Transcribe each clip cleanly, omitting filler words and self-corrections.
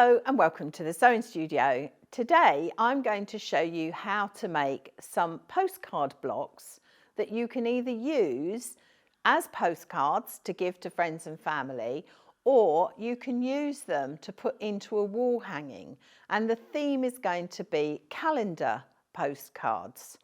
Hello and welcome to the Sewing Studio. Today I'm going to show you how to make some postcard blocks that you can either use as postcards to give to friends and family, or you can use them to put into a wall hanging, and the theme is going to be calendar postcards.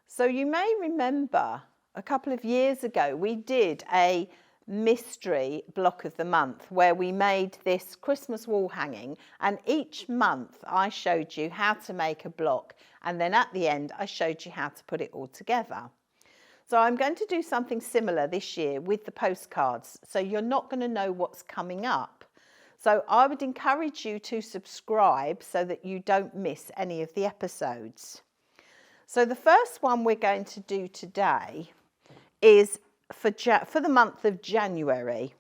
So you may remember a couple of years ago we did a mystery block of the month where we made this Christmas wall hanging, and each month I showed you how to make a block, and then at the end I showed you how to put it all together. So I'm going to do something similar this year with the postcards, so you're not going to know what's coming up. So I would encourage you to subscribe so that you don't miss any of the episodes. So the first one we're going to do today is for the month of January,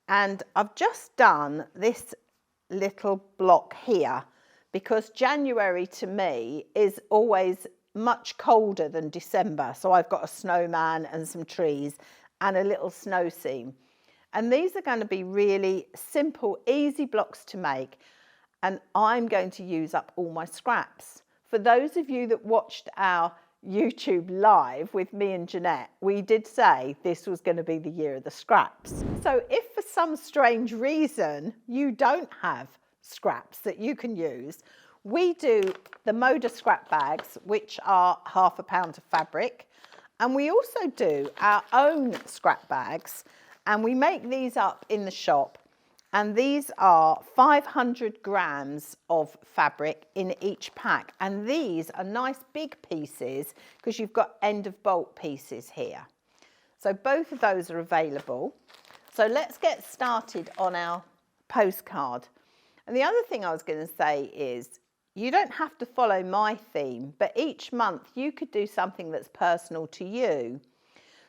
and I've just done this little block here because January to me is always much colder than December. So I've got a snowman and some trees and a little snow scene, and these are going to be really simple, easy blocks to make, and I'm going to use up all my scraps. For those of you that watched our YouTube live with me and Jeanette, we did say this was going to be the year of the scraps. So if for some strange reason you don't have scraps that you can use, we do the Moda scrap bags, which are ½ a pound of fabric, and we also do our own scrap bags, and we make these up in the shop, and these are 500 grams of fabric in each pack, and these are nice big pieces because you've got end of bolt pieces here. So both of those are available. So let's get started on our postcard. And the other thing I was going to say is you don't have to follow my theme, but each month you could do something that's personal to you.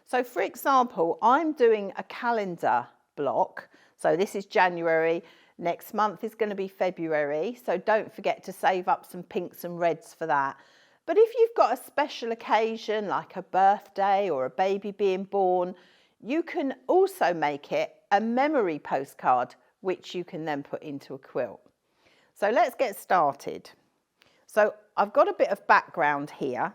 So for example, I'm doing a calendar block. So this is January, next month is going to be February, so don't forget to save up some pinks and reds for that. But if you've got a special occasion like a birthday or a baby being born, you can also make it a memory postcard, which you can then put into a quilt. So let's get started. So I've got a bit of background here,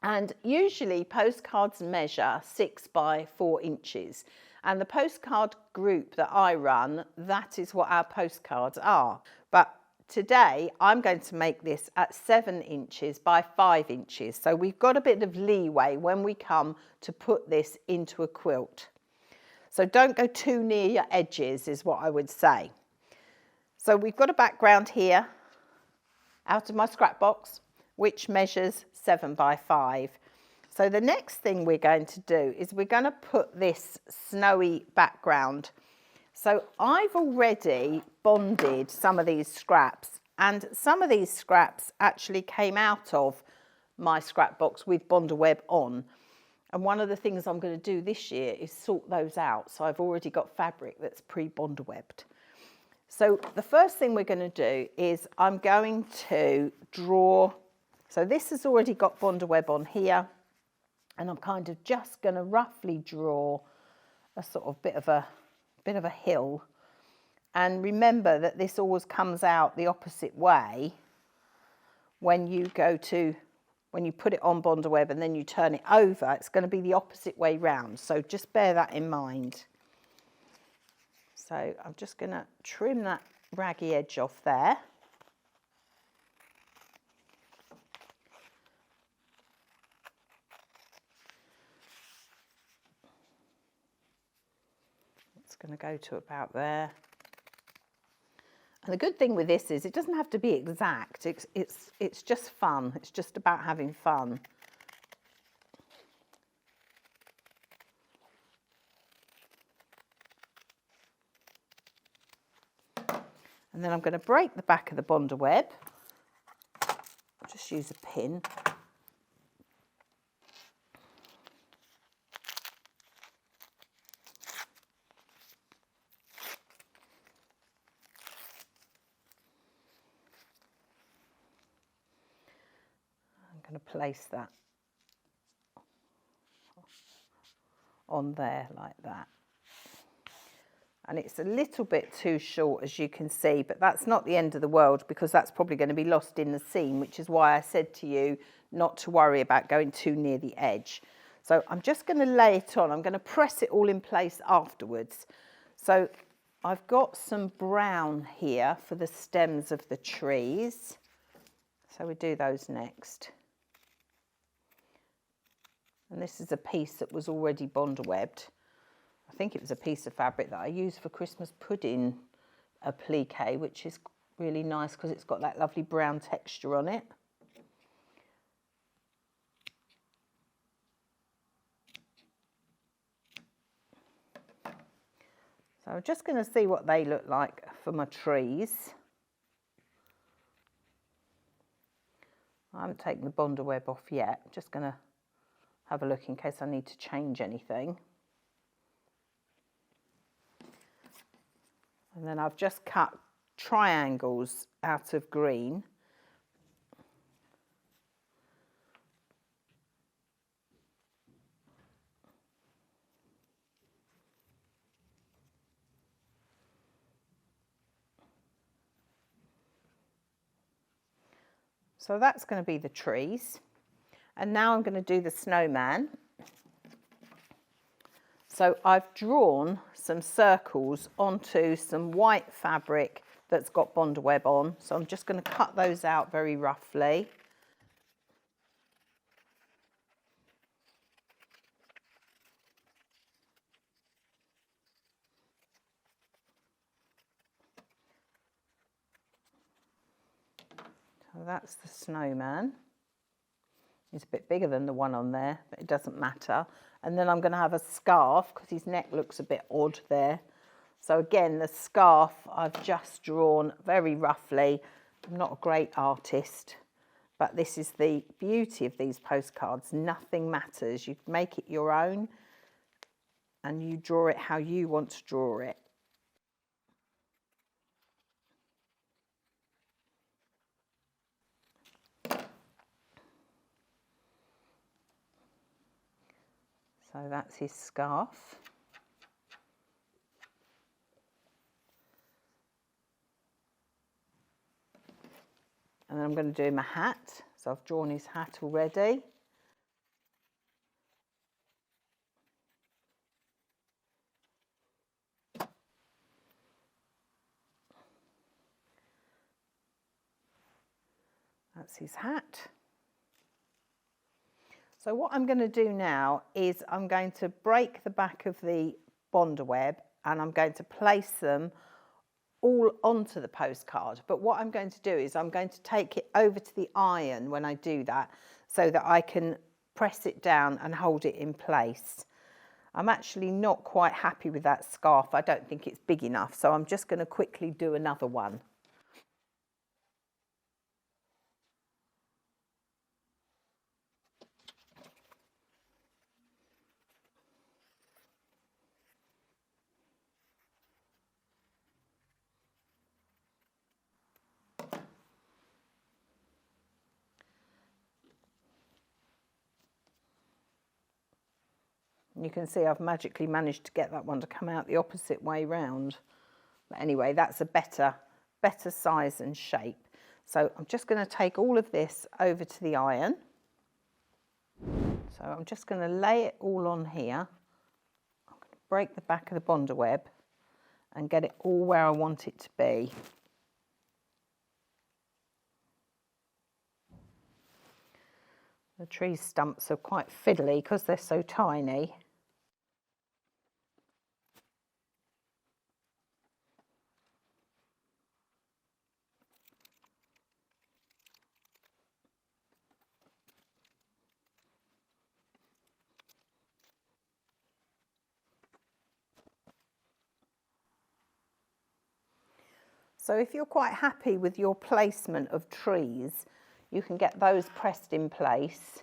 and usually postcards measure 6 by 4 inches. And the postcard group that I run, that is what our postcards are. But today I'm going to make this at 7 inches by 5 inches. So we've got a bit of leeway when we come to put this into a quilt. So don't go too near your edges is what I would say. So we've got a background here out of my scrap box, which measures 7 by 5. So the next thing we're going to do is we're going to put this snowy background. So I've already bonded some of these scraps, and some of these scraps actually came out of my scrap box with Bonder Web on. And one of the things I'm going to do this year is sort those out. So I've already got fabric that's pre-Bonder Webbed. So the first thing we're going to do is I'm going to draw. So this has already got Bonder Web on here. And I'm kind of just going to roughly draw a sort of bit of a hill. And remember that this always comes out the opposite way when you put it on Bonder Web and then you turn it over. It's going to be the opposite way round. So just bear that in mind. So I'm just going to trim that raggy edge off there. Going to go to about there. And the good thing with this is it doesn't have to be exact. It's just fun. It's just about having fun. And then I'm going to break the back of the Bonder Web. I'll just use a pin. Going to place that on there like that. And it's a little bit too short, as you can see, but that's not the end of the world, because that's probably going to be lost in the seam, which is why I said to you not to worry about going too near the edge. So I'm just going to lay it on. I'm going to press it all in place afterwards. So I've got some brown here for the stems of the trees. So we do those next. And this is a piece that was already bond webbed. I think it was a piece of fabric that I used for Christmas pudding applique, which is really nice because it's got that lovely brown texture on it. So I'm just going to see what they look like for my trees. I haven't taken the bonder web off yet. I'm just going to have a look in case I need to change anything. And then I've just cut triangles out of green. So that's going to be the trees. And now I'm going to do the snowman. So I've drawn some circles onto some white fabric that's got bonder web on. So I'm just going to cut those out very roughly. So that's the snowman. He's a bit bigger than the one on there, but it doesn't matter. And then I'm going to have a scarf because his neck looks a bit odd there. So again, the scarf I've just drawn very roughly. I'm not a great artist, but this is the beauty of these postcards. Nothing matters. You make it your own and you draw it how you want to draw it. So that's his scarf. And then I'm going to do him a hat. So I've drawn his hat already. That's his hat. So what I'm going to do now is I'm going to break the back of the bonder web and I'm going to place them all onto the postcard. But what I'm going to do is I'm going to take it over to the iron when I do that so that I can press it down and hold it in place. I'm actually not quite happy with that scarf. I don't think it's big enough, so I'm just going to quickly do another one. You can see I've magically managed to get that one to come out the opposite way round. But anyway, that's a better size and shape. So I'm just going to take all of this over to the iron. So I'm just going to lay it all on here. I'm going to break the back of the bonder web and get it all where I want it to be. The tree stumps are quite fiddly because they're so tiny. So if you're quite happy with your placement of trees, you can get those pressed in place.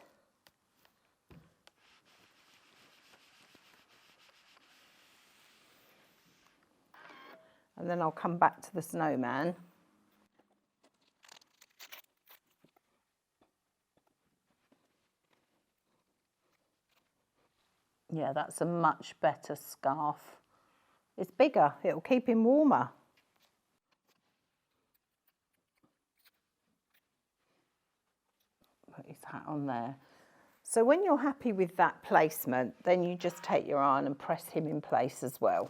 And then I'll come back to the snowman. Yeah, that's a much better scarf. It's bigger, it'll keep him warmer. Put his hat on there. So when you're happy with that placement, then you just take your iron and press him in place as well.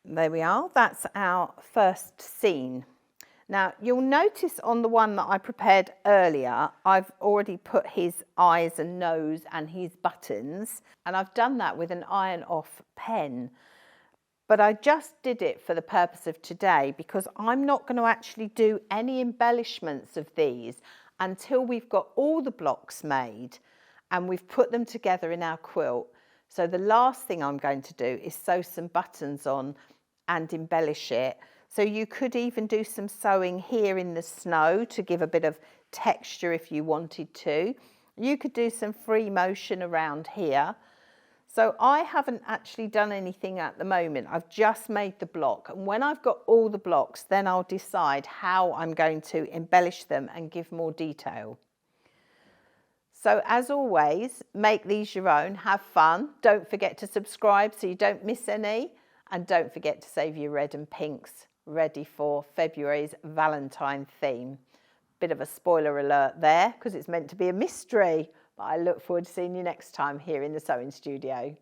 There we are, that's our first scene. Now you'll notice on the one that I prepared earlier, I've already put his eyes and nose and his buttons, and I've done that with an iron off pen. But I just did it for the purpose of today because I'm not going to actually do any embellishments of these until we've got all the blocks made and we've put them together in our quilt. So the last thing I'm going to do is sew some buttons on and embellish it. So you could even do some sewing here in the snow to give a bit of texture if you wanted to. You could do some free motion around here. So I haven't actually done anything at the moment. I've just made the block. And when I've got all the blocks, then I'll decide how I'm going to embellish them and give more detail. So as always, make these your own, have fun. Don't forget to subscribe so you don't miss any. And don't forget to save your red and pinks ready for February's Valentine theme. Bit of a spoiler alert there because it's meant to be a mystery. But I look forward to seeing you next time here in the sewing studio.